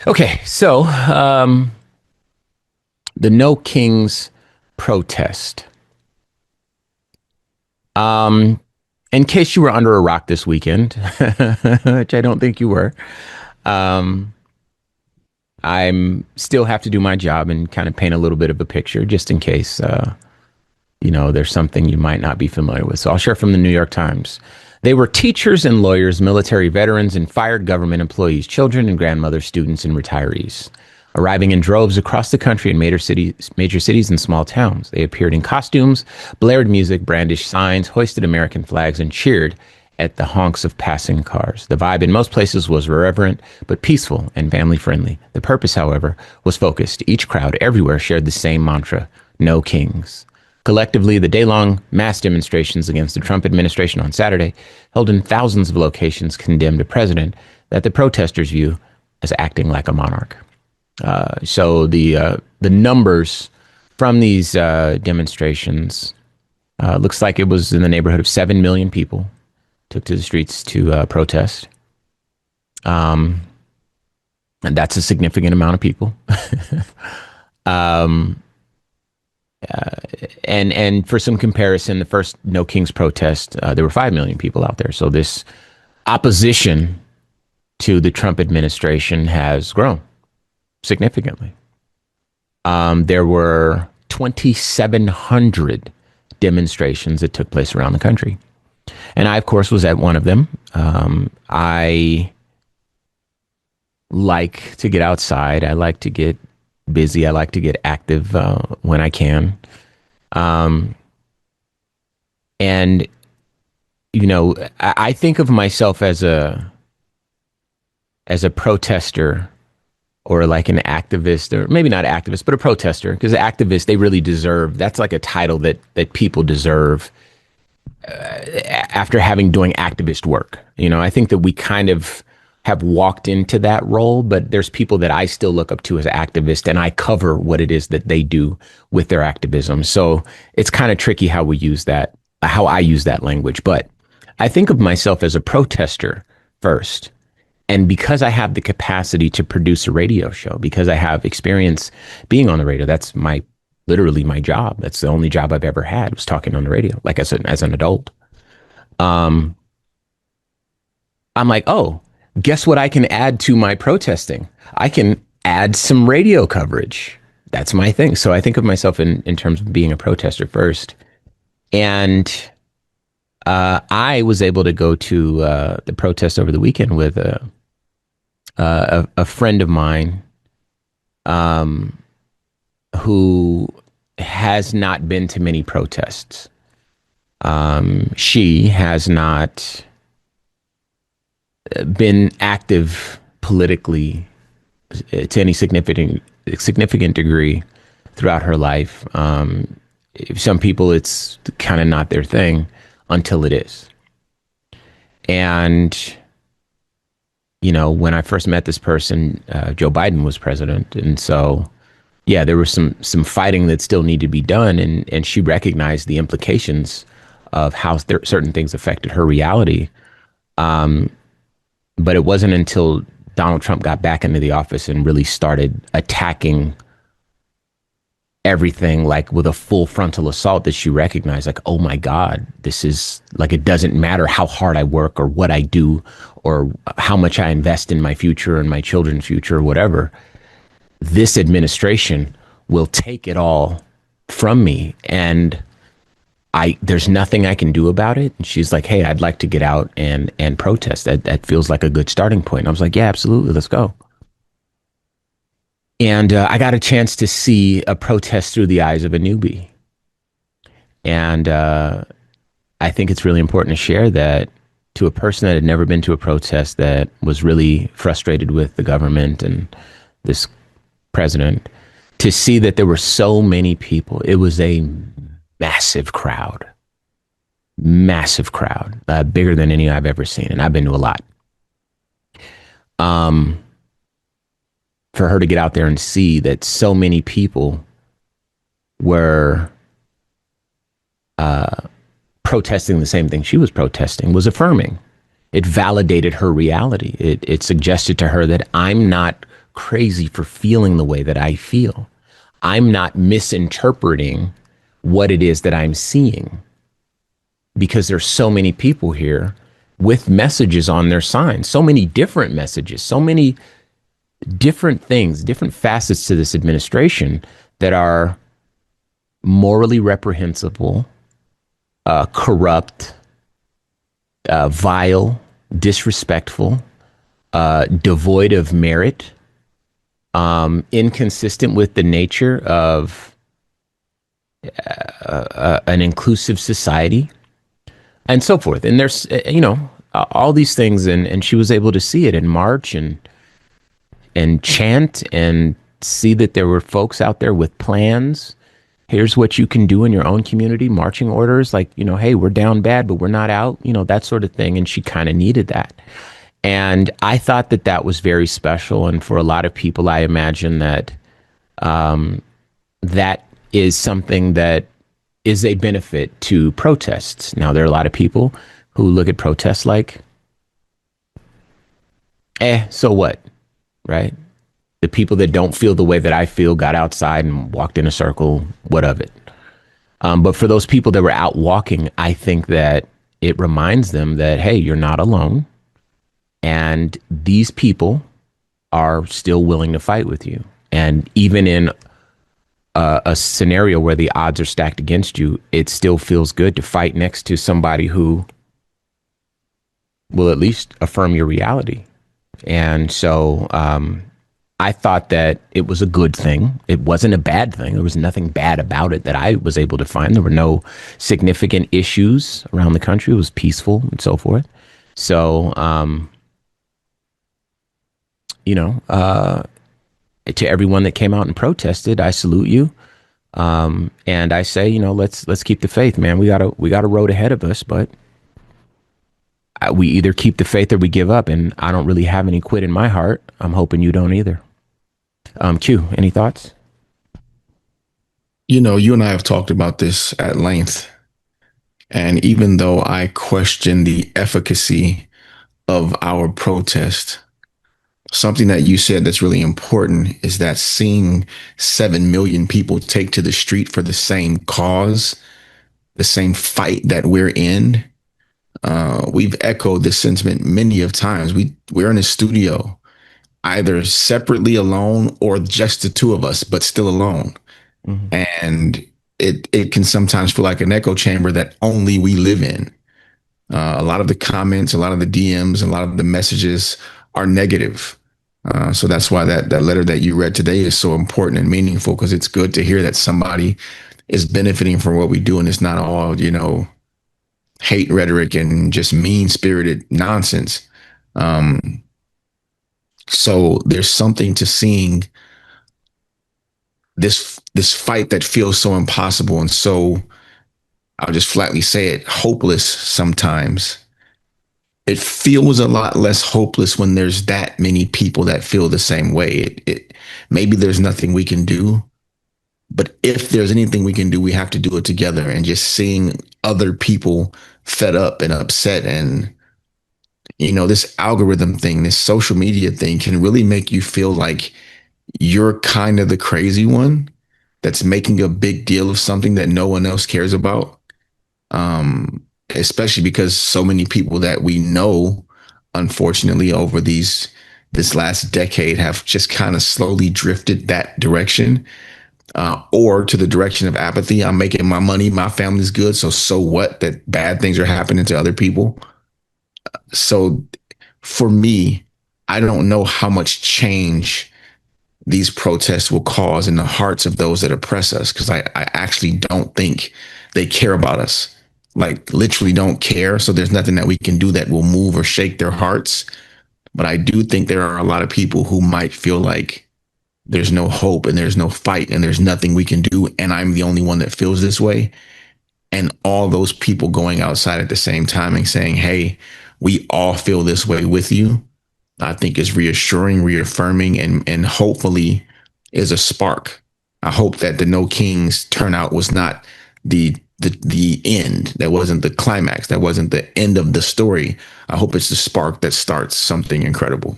Okay, so the No Kings protest. Um, in case you were under a rock this weekend, which I don't think you were, um, I'm still have to do my job and kind of paint a little bit of a picture just in case, there's something you might not be familiar with. So I'll share from the New York Times. They were teachers and lawyers, military veterans, and fired government employees, children and grandmothers, students and retirees, arriving in droves across the country in major cities and small towns. They appeared in costumes, blared music, brandished signs, hoisted American flags, and cheered at the honks of passing cars. The vibe in most places was irreverent, but peaceful and family friendly. The purpose, however, was focused. Each crowd everywhere shared the same mantra: no kings. Collectively, the day-long mass demonstrations against the Trump administration on Saturday, held in thousands of locations, condemned a president that the protesters view as acting like a monarch. So the numbers from these demonstrations looks like it was in the neighborhood of 7 million people took to the streets to protest. And that's a significant amount of people. um, and for some comparison, the first No Kings protest, there were 5 million people out there. So this opposition to the Trump administration has grown significantly. There were 2,700 demonstrations that took place around the country. And I, of course, was at one of them. I like to get outside. I like to get busy. I like to get active when I can. And, I think of myself as a protester, or like an activist, or maybe not activist, but a protester, because activists, they really deserve, that's like a title that people deserve after doing activist work. I think that we kind of have walked into that role, but there's people that I still look up to as activists, and I cover what it is that they do with their activism. So it's kind of tricky how I use that language, but I think of myself as a protester first. And because I have the capacity to produce a radio show, because I have experience being on the radio, that's literally my job. That's the only job I've ever had, was talking on the radio, like as an adult. I'm like, oh, guess what I can add to my protesting? I can add some radio coverage. That's my thing. So I think of myself in terms of being a protester first. And I was able to go to the protest over the weekend with a friend of mine who has not been to many protests. She has not been active politically to any significant degree throughout her life. Some people, it's kind of not their thing until it is. And when I first met this person, Joe Biden was president. And so, yeah, there was some fighting that still needed to be done. And she recognized the implications of how certain things affected her reality. But it wasn't until Donald Trump got back into the office and really started attacking everything, like with a full frontal assault, that she recognized, like, oh my God, this is like, it doesn't matter how hard I work or what I do or how much I invest in my future and my children's future or whatever. This administration will take it all from me, and there's nothing I can do about it. And she's like, hey, I'd like to get out and protest. That feels like a good starting point. And I was like, yeah, absolutely, let's go. And I got a chance to see a protest through the eyes of a newbie. And I think it's really important to share that to a person that had never been to a protest, that was really frustrated with the government and this president, to see that there were so many people. It was a massive crowd, bigger than any I've ever seen. And I've been to a lot. For her to get out there and see that so many people were protesting the same thing she was protesting was affirming. It validated her reality. It suggested to her that I'm not crazy for feeling the way that I feel. I'm not misinterpreting what it is that I'm seeing because there's so many people here with messages on their signs, so many different messages, so many different things, different facets to this administration that are morally reprehensible, corrupt, vile, disrespectful, devoid of merit, inconsistent with the nature of an inclusive society, and so forth. And there's, all these things, and she was able to see it in March and chant and see that there were folks out there with plans. Here's what you can do in your own community, marching orders, like, hey, we're down bad, but we're not out, that sort of thing. And she kind of needed that. And I thought that that was very special. And for a lot of people, I imagine that that is something that is a benefit to protests. Now, there are a lot of people who look at protests like, so what, right? The people that don't feel the way that I feel got outside and walked in a circle. What of it? But for those people that were out walking, I think that it reminds them that, hey, you're not alone. And these people are still willing to fight with you. And even in a scenario where the odds are stacked against you, it still feels good to fight next to somebody who will at least affirm your reality. And so I thought that it was a good thing. It wasn't a bad thing. There was nothing bad about it that I was able to find. There were no significant issues around the country. It was peaceful and so forth. So, to everyone that came out and protested, I salute you. And I say, let's keep the faith, man. We got a road ahead of us, but we either keep the faith or we give up. And I don't really have any quit in my heart. I'm hoping you don't either. Q, any thoughts? You and I have talked about this at length. And even though I question the efficacy of our protest, something that you said that's really important is that seeing 7 million people take to the street for the same cause, the same fight that we're in, we've echoed this sentiment many of times. We're in a studio, either separately alone or just the two of us, but still alone. Mm-hmm. And it can sometimes feel like an echo chamber that only we live in. A lot of the comments, a lot of the DMs, a lot of the messages are negative. So that's why that letter that you read today is so important and meaningful, because it's good to hear that somebody is benefiting from what we do, and it's not all, hate rhetoric and just mean-spirited nonsense. So there's something to seeing this fight that feels so impossible and so, I'll just flatly say it, hopeless sometimes. It feels a lot less hopeless when there's that many people that feel the same way. Maybe there's nothing we can do, but if there's anything we can do, we have to do it together. And just seeing other people fed up and upset, and this algorithm thing, this social media thing, can really make you feel like you're kind of the crazy one that's making a big deal of something that no one else cares about. Especially because so many people that we know, unfortunately, over this last decade have just kind of slowly drifted that direction, or to the direction of apathy. I'm making my money, my family's good, so what that bad things are happening to other people. So for me, I don't know how much change these protests will cause in the hearts of those that oppress us, because I actually don't think they care about us. Like, literally don't care. So there's nothing that we can do that will move or shake their hearts. But I do think there are a lot of people who might feel like there's no hope and there's no fight and there's nothing we can do, and I'm the only one that feels this way. And all those people going outside at the same time and saying, hey, we all feel this way with you, I think is reassuring, reaffirming, and hopefully is a spark. I hope that the No Kings turnout was not the end. That wasn't the climax. That wasn't the end of the story. I hope it's the spark that starts something incredible.